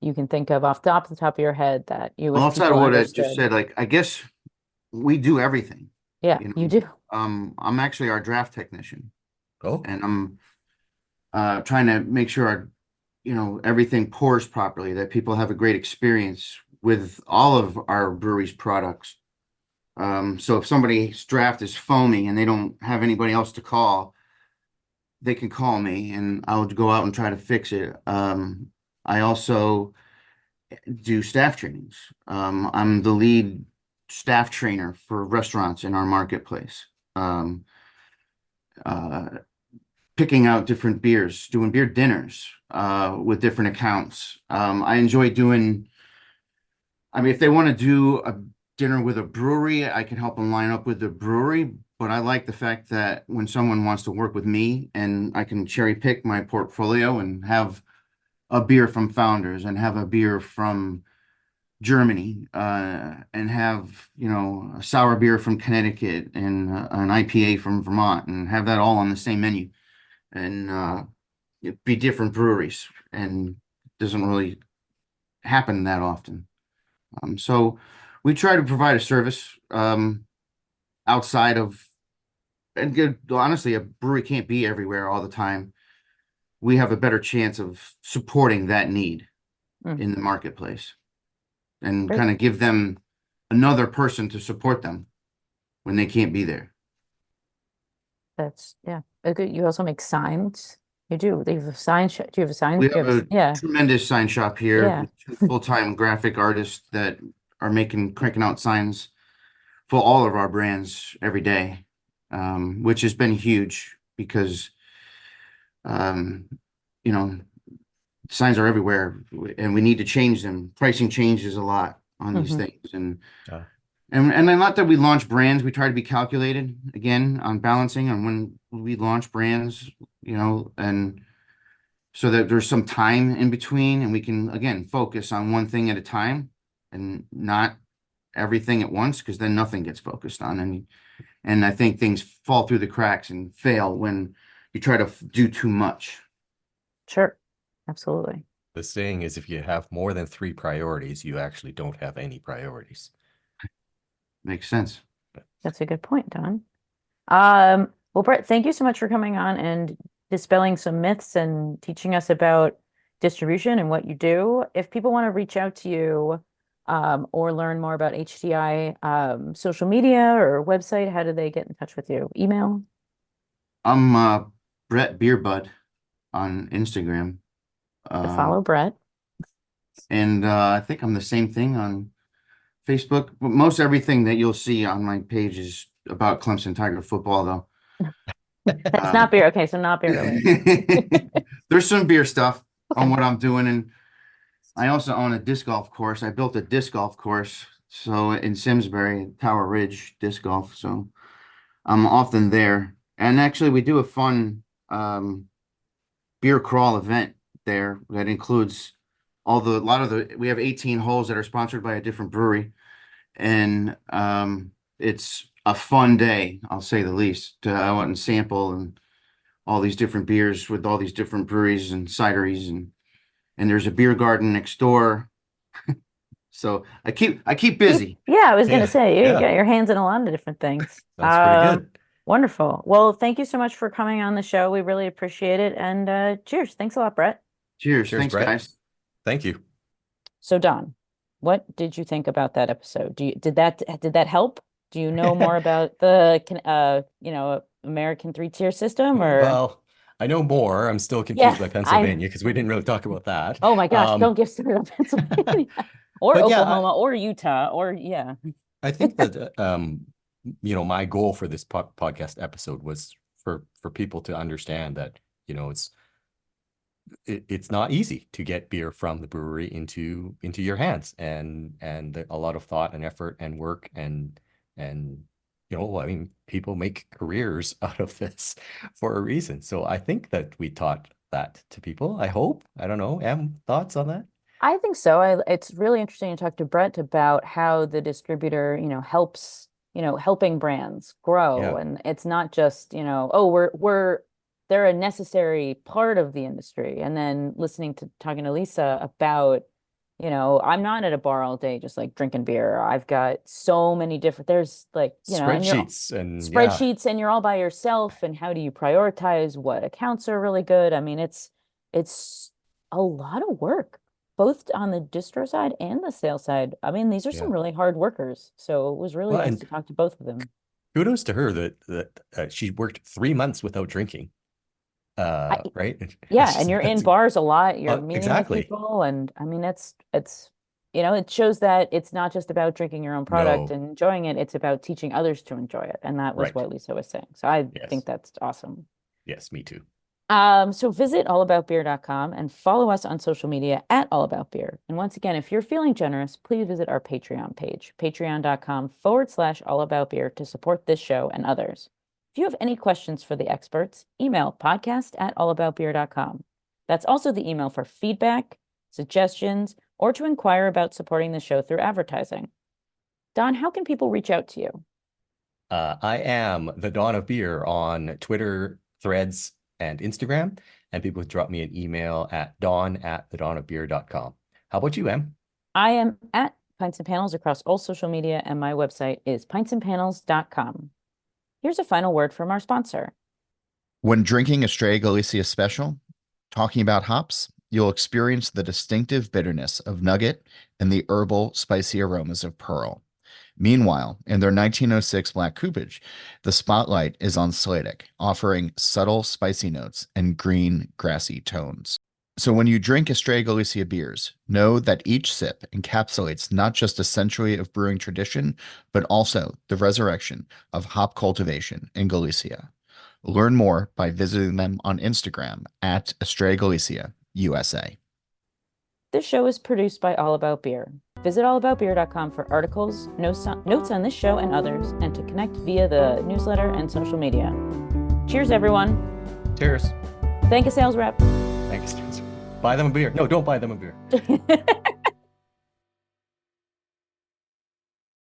you can think of off the top of your head that you Well, wish outside people of what I just understood? said, like I guess we do everything. Yeah, you do. I'm actually our draft technician, Oh, and I'm trying to make sure everything pours properly, that people have a great experience with all of our brewery's products. So if somebody's draft is foaming and they don't have anybody else to call, they can call me and I'll go out and try to fix it. I also do staff trainings. I'm the lead staff trainer for restaurants in our marketplace. Um, uh, Picking out different beers, doing beer dinners with different accounts. I enjoy doing, I mean, if they want to do a dinner with a brewery, I can help them line up with the brewery. But I like the fact that when someone wants to work with me and I can cherry pick my portfolio and have a beer from Founders and have a beer from Germany and have, a sour beer from Connecticut and an IPA from Vermont and have that all on the same menu and it'd be different breweries and doesn't really happen that often. So we try to provide a service outside of, and honestly, a brewery can't be everywhere all the time. We have a better chance of supporting that need Mm, in the marketplace and great. kind of give them another person to support them when they can't be there. That's yeah. Good. You also make signs. You do. Do you have a sign shop? Do you have a sign? We You have have a yeah. tremendous sign shop here Yeah. with two full-time graphic artists that are cranking out signs for all of our brands every day, which has been huge because, um, you know, signs are everywhere and we need to change them. Pricing changes a lot on these hmm things. uh, And then not that we launch brands, we try to be calculated again on balancing on when we launch brands, and so that there's some time in between and we can again focus on one thing at a time and not everything at once because then nothing gets focused on and I think things fall through the cracks and fail when you try to do too much. Sure. Absolutely. the saying is if you have more than three priorities, you actually don't have any priorities. Makes sense. That's a good point, Don. Well, Brett, thank you so much for coming on and dispelling some myths and teaching us about distribution and what you do. If people want to reach out to you or learn more about HTI social media or website, how do they get in touch with you? Email? I'm Brett Beerbud on Instagram. To follow Brett. And I think I'm the same thing on Facebook. But most everything that you'll see on my page is about Clemson Tiger football, though. That's not beer. Okay, so not beer related. There's some beer stuff on what I'm doing, and I also own a disc golf course. I built a disc golf course, so in Simsbury, Tower Ridge disc golf. So I'm often there, and actually, we do a fun beer crawl event there that includes we have 18 holes that are sponsored by a different brewery, and it's a fun day, I'll say the least, to go out and sample and all these different beers with all these different breweries and cideries, and there's a beer garden next door. So I keep busy. Yeah, I was going to Yeah, say, you yeah. got your hands in a lot of different things. That's pretty good. Wonderful. Well, thank you so much for coming on the show. We really appreciate it. And cheers. Thanks a lot, Brett. Cheers. Cheers, Thanks, Brett. guys. Thank you. So, Don, what did you think about that episode? Did that help? Do you know more about the American three-tier system, or? Well, I know more. I'm still confused by Pennsylvania because we didn't really talk about that. Oh my gosh, don't get started on Pennsylvania or but yeah, Oklahoma or Utah or I think that my goal for this podcast episode was for people to understand that it's not easy to get beer from the brewery into your hands, and a lot of thought and effort and work and I mean, people make careers out of this for a reason. So I think that we taught that to people. I hope. I don't know. Thoughts on that? I think so. It's really interesting to talk to Brett about how the distributor, helps, helping brands grow. Yeah. And it's not just, they're a necessary part of the industry. And then talking to Lisa about, I'm not at a bar all day just like drinking beer. I've got so many there's like, spreadsheets and you're all by yourself. And how do you prioritize what accounts are really good? I mean, it's a lot of work, both on the distro side and the sales side. I mean, these are some really hard workers. So it was really nice to talk to both of them. Kudos to her that she worked 3 months without drinking. Right? Yeah, and you're in bars a lot. You're meeting exactly. with people, and I mean, it's it shows that it's not just about drinking your own product and enjoying it. It's about teaching others to enjoy it, and that was what Lisa was saying. So I think that's awesome. Yes, me too. So visit allaboutbeer.com and follow us on social media at allaboutbeer. And once again, if you're feeling generous, please visit our Patreon page, patreon.com/allaboutbeer, to support this show and others. If you have any questions for the experts, email podcast@allaboutbeer.com. That's also the email for feedback, suggestions, or to inquire about supporting the show through advertising. Don, how can people reach out to you? I am the Dawn of Beer on Twitter, Threads, and Instagram, and people drop me an email at dawn@thedawnofbeer.com. How about you, Em? I am at Pints and Panels across all social media, and my website is pintsandpanels.com. Here's a final word from our sponsor. When drinking Estrella Galicia Special, talking about hops, you'll experience the distinctive bitterness of nugget and the herbal, spicy aromas of pearl. Meanwhile, in their 1906 Black Coopage, the spotlight is on Slatic, offering subtle spicy notes and green, grassy tones. So when you drink Estrella Galicia beers, know that each sip encapsulates not just a century of brewing tradition, but also the resurrection of hop cultivation in Galicia. Learn more by visiting them on Instagram at Estrella Galicia USA. This show is produced by All About Beer. Visit allaboutbeer.com for articles, notes on this show and others, and to connect via the newsletter and social media. Cheers, everyone. Cheers. Thank a sales rep. Thanks. Buy them a beer. No, don't buy them a beer.